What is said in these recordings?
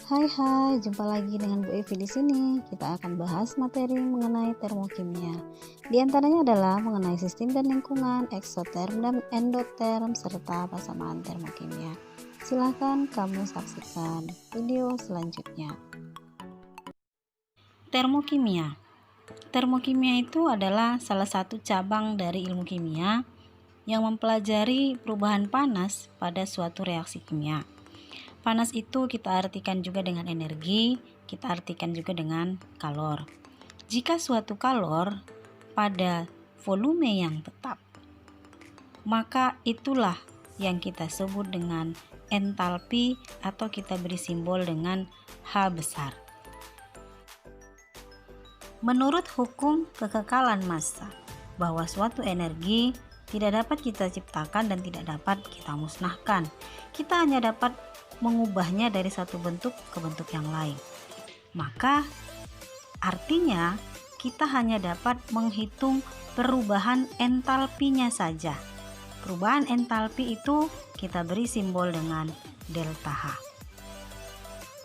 Hai, jumpa lagi dengan Bu Evi di sini. Kita akan bahas materi mengenai termokimia. Di antaranya adalah mengenai sistem dan lingkungan, eksoterm dan endoterm, serta persamaan termokimia. Silahkan kamu saksikan video selanjutnya. Termokimia. Termokimia itu adalah salah satu cabang dari ilmu kimia yang mempelajari perubahan panas pada suatu reaksi kimia. Panas itu kita artikan juga dengan energi, kita artikan juga dengan kalor. Jika suatu kalor pada volume yang tetap, maka itulah yang kita sebut dengan entalpi atau kita beri simbol dengan H besar. Menurut hukum kekekalan massa, bahwa suatu energi tidak dapat kita ciptakan dan tidak dapat kita musnahkan. Kita hanya dapat mengubahnya dari satu bentuk ke bentuk yang lain. Maka artinya kita hanya dapat menghitung perubahan entalpinya saja. Perubahan entalpi itu kita beri simbol dengan delta H.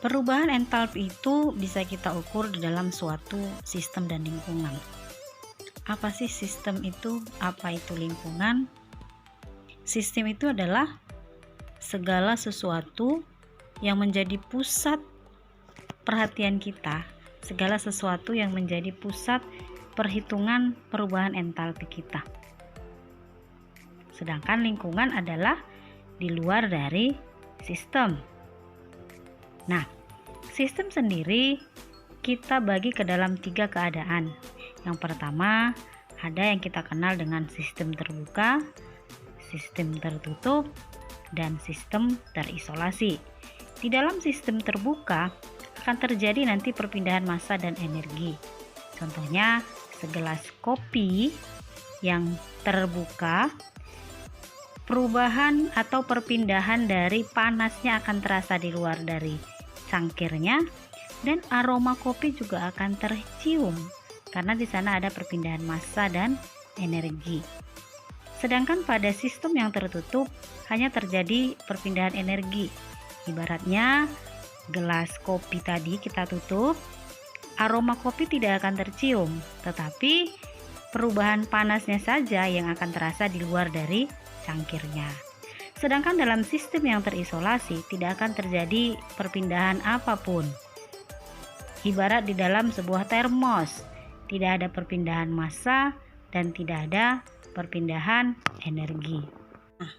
Perubahan entalpi itu bisa kita ukur di dalam suatu sistem dan lingkungan. Apa sih sistem itu? Apa itu lingkungan? Sistem itu adalah segala sesuatu yang menjadi pusat perhatian kita, segala sesuatu yang menjadi pusat perhitungan perubahan entalpi kita. Sedangkan lingkungan adalah di luar dari sistem. Nah, sistem sendiri kita bagi ke dalam 3 keadaan. Yang pertama, ada yang kita kenal dengan sistem terbuka, sistem tertutup, dan sistem terisolasi. Di dalam sistem terbuka akan terjadi nanti perpindahan massa dan energi. Contohnya, segelas kopi yang terbuka, perubahan atau perpindahan dari panasnya akan terasa di luar dari cangkirnya, dan aroma kopi juga akan tercium karena di sana ada perpindahan massa dan energi. Sedangkan pada sistem yang tertutup hanya terjadi perpindahan energi. Ibaratnya gelas kopi tadi kita tutup, aroma kopi tidak akan tercium, tetapi perubahan panasnya saja yang akan terasa di luar dari cangkirnya. Sedangkan dalam sistem yang terisolasi tidak akan terjadi perpindahan apapun. Ibarat di dalam sebuah termos, tidak ada perpindahan massa dan tidak ada perpindahan energi. Nah,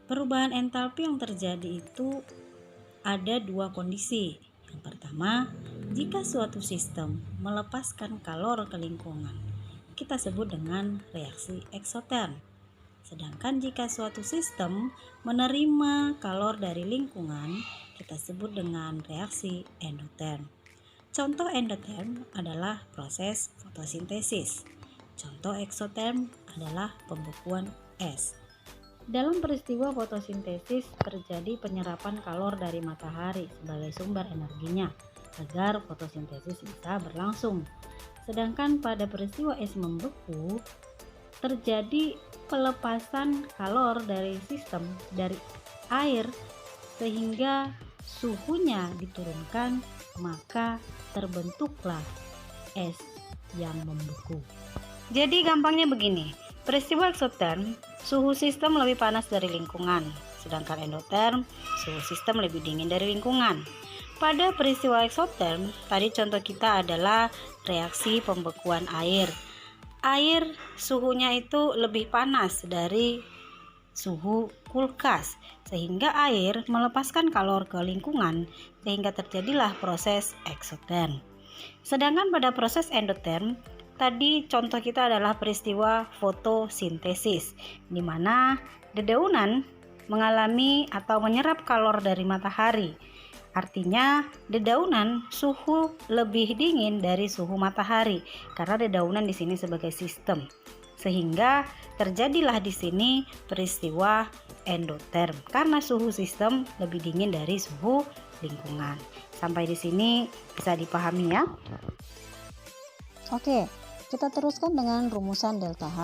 perubahan entalpi yang terjadi itu ada 2 kondisi. Yang pertama, jika suatu sistem melepaskan kalor ke lingkungan, kita sebut dengan reaksi eksoterm. Sedangkan jika suatu sistem menerima kalor dari lingkungan, kita sebut dengan reaksi endoterm. Contoh endoterm adalah proses fotosintesis. Contoh eksoterm adalah pembekuan es. Dalam peristiwa fotosintesis terjadi penyerapan kalor dari matahari sebagai sumber energinya agar fotosintesis bisa berlangsung. Sedangkan pada peristiwa es membeku terjadi pelepasan kalor dari sistem dari air sehingga suhunya diturunkan, maka terbentuklah es yang membeku. Jadi gampangnya begini, peristiwa eksoterm, suhu sistem lebih panas dari lingkungan, sedangkan endoterm, suhu sistem lebih dingin dari lingkungan. Pada peristiwa eksoterm, tadi contoh kita adalah reaksi pembekuan air. Air suhunya itu lebih panas dari suhu kulkas, sehingga air melepaskan kalor ke lingkungan, sehingga terjadilah proses eksoterm. Sedangkan pada proses endoterm, tadi contoh kita adalah peristiwa fotosintesis, di mana dedaunan mengalami atau menyerap kalor dari matahari. Artinya dedaunan suhu lebih dingin dari suhu matahari karena dedaunan di sini sebagai sistem. Sehingga terjadilah di sini peristiwa endoterm karena suhu sistem lebih dingin dari suhu lingkungan. Sampai di sini bisa dipahami ya? Oke, kita teruskan dengan rumusan delta H.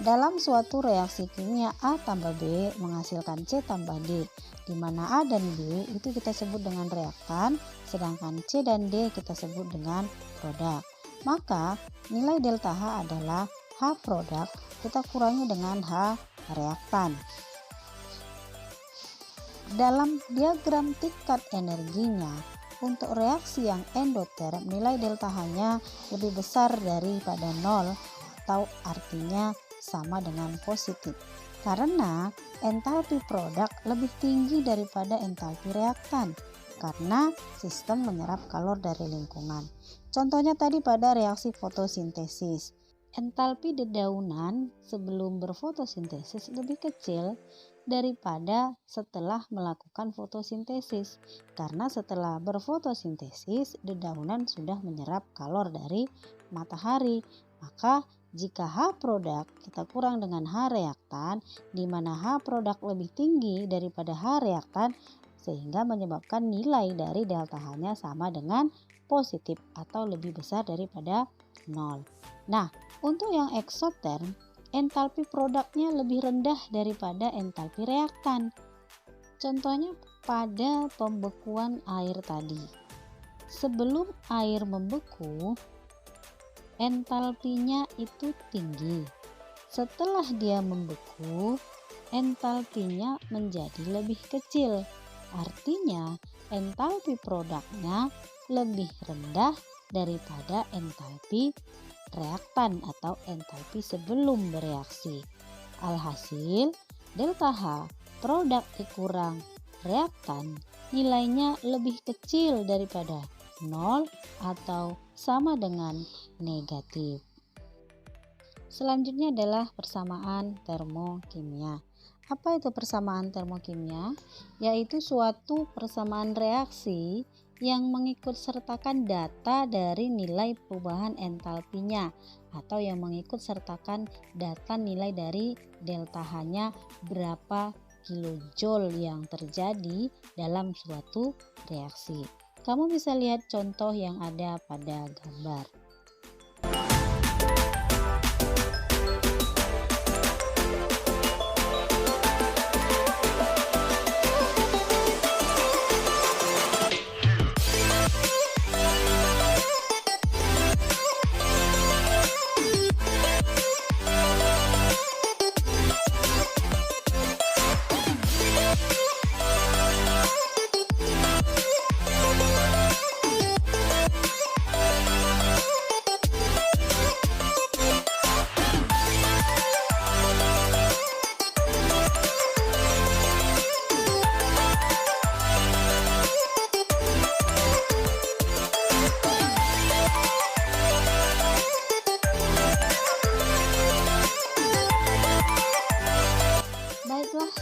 Dalam suatu reaksi kimia A tambah B menghasilkan C tambah D, di mana A dan B itu kita sebut dengan reaktan, sedangkan C dan D kita sebut dengan produk. Maka nilai delta H adalah H produk kita kurangi dengan H reaktan. Dalam diagram tingkat energinya, untuk reaksi yang endoterm nilai delta H-nya lebih besar daripada 0 atau artinya sama dengan positif. Karena entalpi produk lebih tinggi daripada entalpi reaktan karena sistem menyerap kalor dari lingkungan. Contohnya tadi pada reaksi fotosintesis. Entalpi dedaunan sebelum berfotosintesis lebih kecil daripada setelah melakukan fotosintesis. Karena setelah berfotosintesis, dedaunan sudah menyerap kalor dari matahari. Maka jika H produk kita kurang dengan H reaktan, di mana H produk lebih tinggi daripada H reaktan, sehingga menyebabkan nilai dari delta H-nya sama dengan positif atau lebih besar daripada 0. Nah, untuk yang eksoterm, entalpi produknya lebih rendah daripada entalpi reaktan. Contohnya pada pembekuan air tadi. Sebelum air membeku, entalpinya itu tinggi. Setelah dia membeku, entalpinya menjadi lebih kecil. Artinya, entalpi produknya lebih rendah daripada entalpi reaktan atau entalpi sebelum bereaksi. Alhasil, delta H produk dikurang reaktan nilainya lebih kecil daripada 0 atau sama dengan negatif. Selanjutnya adalah persamaan termokimia. Apa itu persamaan termokimia? Yaitu suatu persamaan reaksi yang mengikut sertakan data dari nilai perubahan entalpinya atau yang mengikut sertakan data nilai dari delta H-nya berapa kilojoule yang terjadi dalam suatu reaksi. Kamu bisa lihat contoh yang ada pada gambar.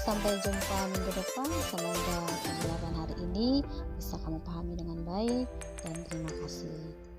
Sampai jumpa minggu depan. Semoga pembelajaran hari ini bisa kamu pahami dengan baik dan terima kasih.